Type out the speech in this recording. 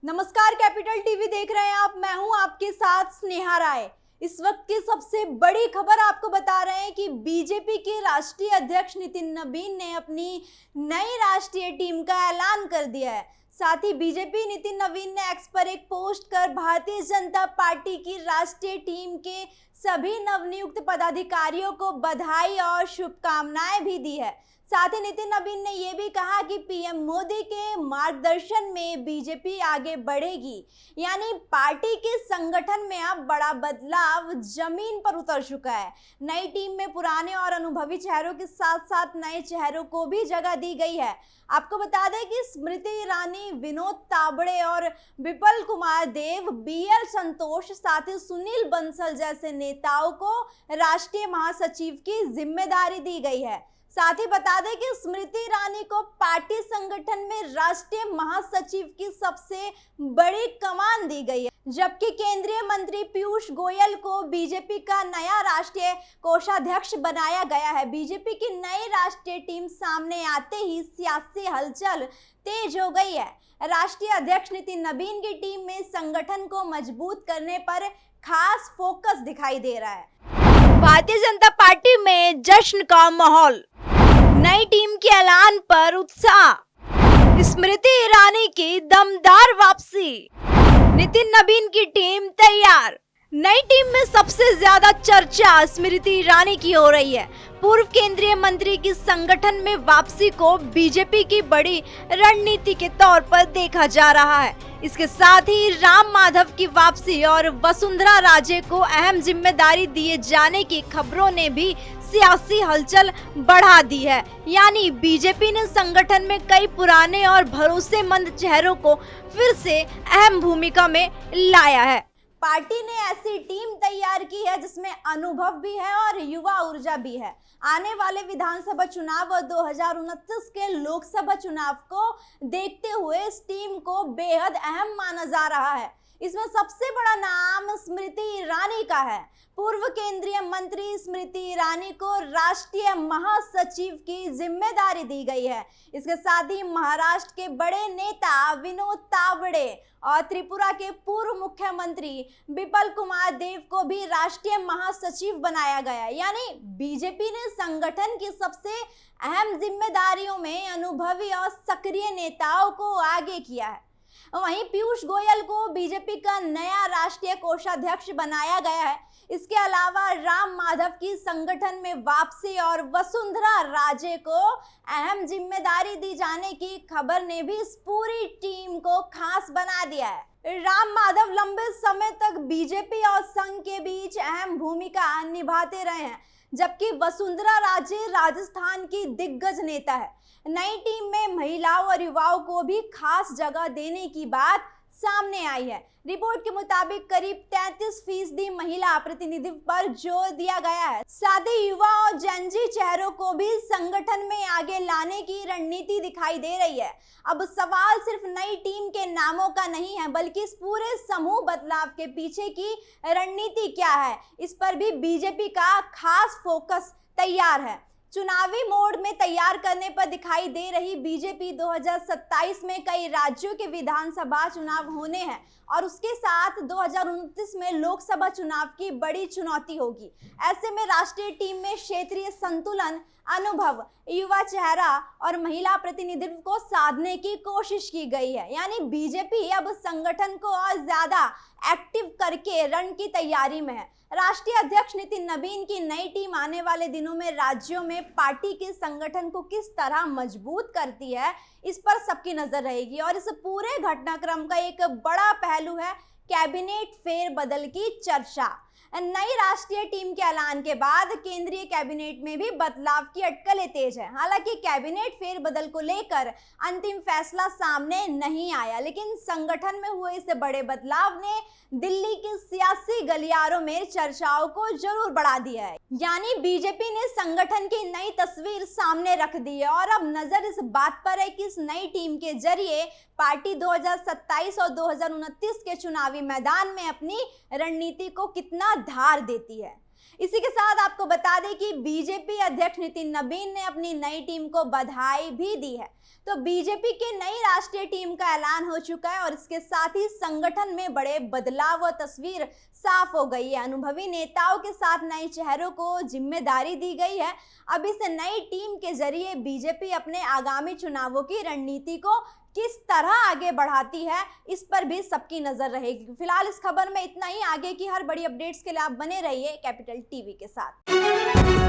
नमस्कार, capital TV देख रहे हैं आप। मैं हूं आपके साथ स्नेहा राय। इस वक्त की सबसे बड़ी खबर आपको बता रहे हैं कि बीजेपी के राष्ट्रीय अध्यक्ष नितिन नबीन ने अपनी नई राष्ट्रीय टीम का ऐलान कर दिया है। साथ ही बीजेपी नितिन नबीन ने एक्स पर एक पोस्ट कर भारतीय जनता पार्टी की राष्ट्रीय टीम के सभी नवनियुक्त पदाधिकारियों को बधाई और शुभकामनाएं भी दी है। साथ ही नितिन नबीन ने यह भी कहा कि पीएम मोदी के मार्गदर्शन में बीजेपी आगे बढ़ेगी। यानी पार्टी के संगठन में अब बड़ा बदलाव जमीन पर उतर चुका है। नई टीम में पुराने और अनुभवी चेहरों के साथ साथ नए चेहरों को भी जगह दी गई है। आपको बता दें कि स्मृति ईरानी, विनोद तावड़े और विपल कुमार देव, बीएल संतोष, साथ ही सुनील बंसल जैसे नेताओं को राष्ट्रीय महासचिव की जिम्मेदारी दी गई है। साथ ही बता दें कि स्मृति ईरानी को पार्टी संगठन में राष्ट्रीय महासचिव की सबसे बड़ी कमान दी गई है, जबकि केंद्रीय मंत्री पीयूष गोयल को बीजेपी का नया राष्ट्रीय कोषाध्यक्ष बनाया गया है। बीजेपी की नई राष्ट्रीय टीम सामने आते ही सियासी हलचल तेज हो गई है। राष्ट्रीय अध्यक्ष नितिन नबीन की टीम में संगठन को मजबूत करने पर खास फोकस दिखाई दे रहा है। भारतीय जनता पार्टी में जश्न का माहौल, नई टीम के ऐलान पर उत्साह, स्मृति ईरानी की दमदार वापसी, नितिन नबीन की टीम तैयार। नई टीम में सबसे ज्यादा चर्चा स्मृति ईरानी की हो रही है। पूर्व केंद्रीय मंत्री की संगठन में वापसी को बीजेपी की बड़ी रणनीति के तौर पर देखा जा रहा है। इसके साथ ही राम माधव की वापसी और वसुंधरा राजे को अहम जिम्मेदारी दिए जाने की खबरों ने भी सियासी हलचल बढ़ा दी है। यानी बीजेपी ने संगठन में कई पुराने और भरोसेमंद चेहरों को फिर से अहम भूमिका में लाया है। पार्टी ने ऐसी टीम तैयार की है जिसमें अनुभव भी है और युवा ऊर्जा भी है। आने वाले विधानसभा चुनाव और 2029 के लोकसभा चुनाव को देखते हुए इस टीम को बेहद अहम माना जा रहा है। इसमें सबसे बड़ा नाम स्मृति ईरानी का है। पूर्व केंद्रीय मंत्री स्मृति ईरानी को राष्ट्रीय महासचिव की जिम्मेदारी दी गई है। इसके साथ ही महाराष्ट्र के बड़े नेता विनोद तावड़े और त्रिपुरा के पूर्व मुख्यमंत्री विपल कुमार देव को भी राष्ट्रीय महासचिव बनाया गया। यानी बीजेपी ने संगठन की सबसे अहम जिम्मेदारियों में अनुभवी और सक्रिय नेताओं को आगे किया है। वहीं पीयूष गोयल को बीजेपी का नया राष्ट्रीय कोषाध्यक्ष बनाया गया है। इसके अलावा राम माधव की संगठन में वापसी और वसुंधरा राजे को अहम जिम्मेदारी दी जाने की खबर ने भी इस पूरी टीम को खास बना दिया है। राम माधव लंबे समय तक बीजेपी और संघ के बीच अहम भूमिका निभाते रहे हैं, जबकि वसुंधरा राजे राजस्थान की दिग्गज नेता है। नई टीम में महिलाओं और युवाओं को भी खास जगह देने की बात सामने आई है। रिपोर्ट के मुताबिक करीब 33% महिला प्रतिनिधित्व पर जोर दिया गया है। साथ ही युवा और जेनजी चेहरों को भी संगठन में आगे लाने की रणनीति दिखाई दे रही है। अब सवाल सिर्फ नई टीम के नामों का नहीं है, बल्कि इस पूरे समूह बदलाव के पीछे की रणनीति क्या है, इस पर भी बीजेपी का खास फोकस तैयार है। चुनावी मोड में तैयार करने पर दिखाई दे रही बीजेपी 2027 में कई राज्यों के विधानसभा चुनाव होने हैं और उसके साथ 2029 में लोकसभा चुनाव की बड़ी चुनौती होगी। ऐसे में राष्ट्रीय टीम में क्षेत्रीय संतुलन, अनुभव, युवा चेहरा और महिला प्रतिनिधित्व को साधने की कोशिश की गई है। यानी बीजेपी अब संगठन को और ज्यादा एक्टिव करके रण की तैयारी में है। राष्ट्रीय अध्यक्ष नितिन नबीन की नई टीम आने वाले दिनों में राज्यों में पार्टी के संगठन को किस तरह मजबूत करती है, इस पर सबकी नजर रहेगी। और इस पूरे घटनाक्रम का एक बड़ा पहलू है कैबिनेट फेरबदल की चर्चा। नई राष्ट्रीय टीम के ऐलान के बाद केंद्रीय कैबिनेट में भी बदलाव की अटकलें तेज है। हालांकि कैबिनेट फेरबदल को लेकर अंतिम फैसला सामने नहीं आया, लेकिन संगठन में हुए इस बड़े बदलाव ने दिल्ली के सियासी गलियारों में चर्चाओं को जरूर बढ़ा दिया है। यानी बीजेपी ने संगठन की नई तस्वीर सामने रख दी है और अब नजर इस बात पर है कि इस नई टीम के जरिए पार्टी 2027 और 2029 के चुनावी मैदान में अपनी रणनीति को कितना धार देती है। इसी के साथ आपको बता दें कि बीजेपी अध्यक्ष नितिन नबीन ने अपनी नई टीम को बधाई भी दी है। तो बीजेपी की नई राष्ट्रीय टीम का ऐलान हो चुका है और इसके साथ ही संगठन में बड़े बदलाव व तस्वीर साफ हो गई है। अनुभवी नेताओं के साथ नए चेहरों को जिम्मेदारी दी गई है। अब इस नई टीम के जरिए बीजेपी अपने आगामी चुनावों की रणनीति को किस तरह आगे बढ़ाती है, इस पर भी सबकी नजर रहेगी। फिलहाल इस खबर में इतना ही। आगे की हर बड़ी अपडेट्स के लिए आप बने रहिए कैपिटल टीवी के साथ।